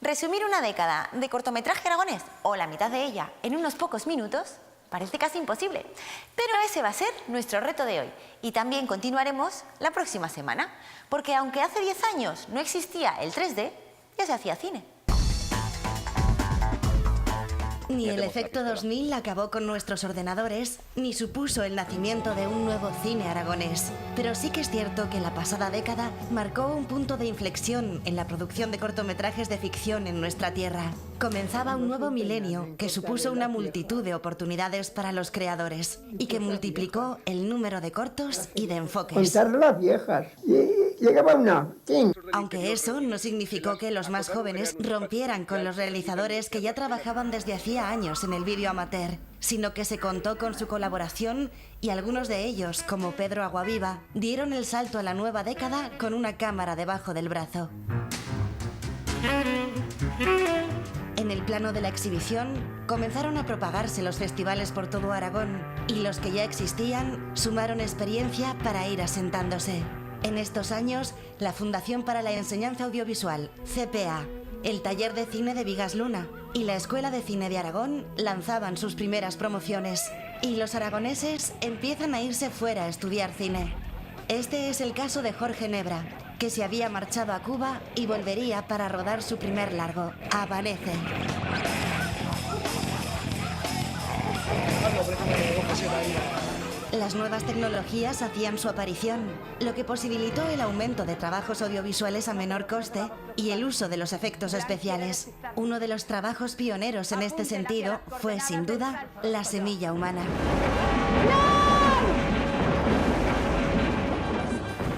Resumir una década de cortometraje aragonés o la mitad de ella en unos pocos minutos parece casi imposible, pero ese va a ser nuestro reto de hoy y también continuaremos la próxima semana, porque aunque hace 10 años no existía el 3D, ya se hacía cine. Ni el efecto 2000 acabó con nuestros ordenadores, ni supuso el nacimiento de un nuevo cine aragonés. Pero sí que es cierto que la pasada década marcó un punto de inflexión en la producción de cortometrajes de ficción en nuestra tierra. Comenzaba un nuevo milenio que supuso una multitud de oportunidades para los creadores y que multiplicó el número de cortos y de enfoques. Contar las viejas. Llegaba una. Aunque eso no significó que los más jóvenes rompieran con los realizadores que ya trabajaban desde hacía años en el vídeo amateur, sino que se contó con su colaboración y algunos de ellos, como Pedro Aguaviva, dieron el salto a la nueva década con una cámara debajo del brazo. En el plano de la exhibición, comenzaron a propagarse los festivales por todo Aragón y los que ya existían sumaron experiencia para ir asentándose. En estos años, la Fundación para la Enseñanza Audiovisual, CPA, el Taller de Cine de Vigasluna y la Escuela de Cine de Aragón lanzaban sus primeras promociones. Y los aragoneses empiezan a irse fuera a estudiar cine. Este es el caso de Jorge Nebra, que se había marchado a Cuba y volvería para rodar su primer largo, Amanece. Las nuevas tecnologías hacían su aparición, lo que posibilitó el aumento de trabajos audiovisuales a menor coste y el uso de los efectos especiales. Uno de los trabajos pioneros en este sentido fue, sin duda, La semilla humana.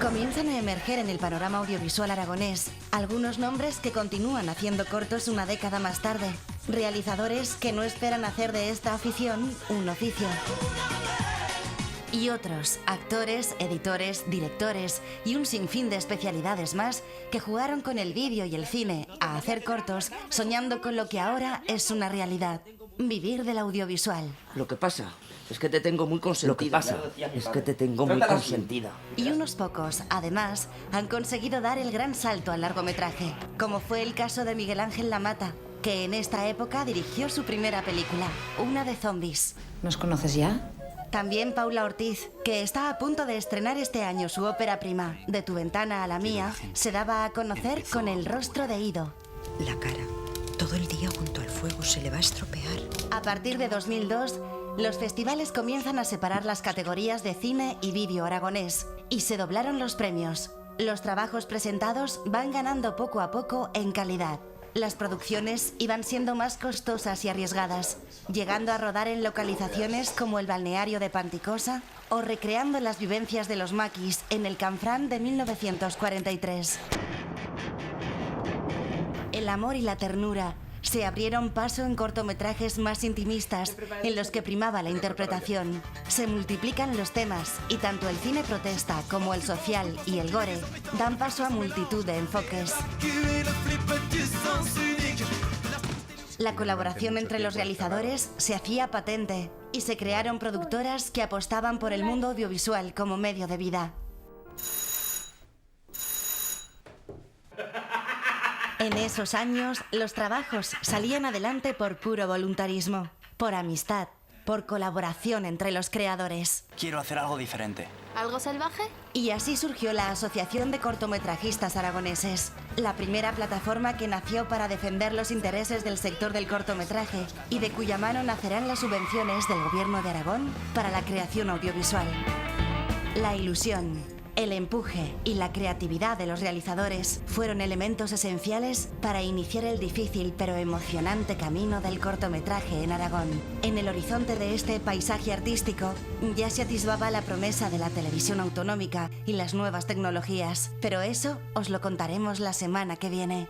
Comienzan a emerger en el panorama audiovisual aragonés algunos nombres que continúan haciendo cortos una década más tarde, realizadores que no esperan hacer de esta afición un oficio. Y otros, actores, editores, directores y un sinfín de especialidades más que jugaron con el vídeo y el cine a hacer cortos soñando con lo que ahora es una realidad, vivir del audiovisual. Lo que pasa es que te tengo muy consentida. Y unos pocos, además, han conseguido dar el gran salto al largometraje, como fue el caso de Miguel Ángel Lamata, que en esta época dirigió su primera película, una de zombies. ¿Nos conoces ya? También Paula Ortiz, que está a punto de estrenar este año su ópera prima, De tu ventana a la mía, se daba a conocer con El rostro de Ido. La cara, todo el día junto al fuego, se le va a estropear. A partir de 2002, los festivales comienzan a separar las categorías de cine y vídeo aragonés, y se doblaron los premios. Los trabajos presentados van ganando poco a poco en calidad. Las producciones iban siendo más costosas y arriesgadas, llegando a rodar en localizaciones como el balneario de Panticosa o recreando las vivencias de los maquis en el Canfrán de 1943. El amor y la ternura se abrieron paso en cortometrajes más intimistas, en los que primaba la interpretación. Se multiplican los temas y tanto el cine protesta como el social y el gore dan paso a multitud de enfoques. La colaboración entre los realizadores se hacía patente y se crearon productoras que apostaban por el mundo audiovisual como medio de vida. En esos años, los trabajos salían adelante por puro voluntarismo, por amistad, por colaboración entre los creadores. Quiero hacer algo diferente. ¿Algo salvaje? Y así surgió la Asociación de Cortometrajistas Aragoneses, la primera plataforma que nació para defender los intereses del sector del cortometraje y de cuya mano nacerán las subvenciones del Gobierno de Aragón para la creación audiovisual. La ilusión, el empuje y la creatividad de los realizadores fueron elementos esenciales para iniciar el difícil pero emocionante camino del cortometraje en Aragón. En el horizonte de este paisaje artístico ya se atisbaba la promesa de la televisión autonómica y las nuevas tecnologías, pero eso os lo contaremos la semana que viene.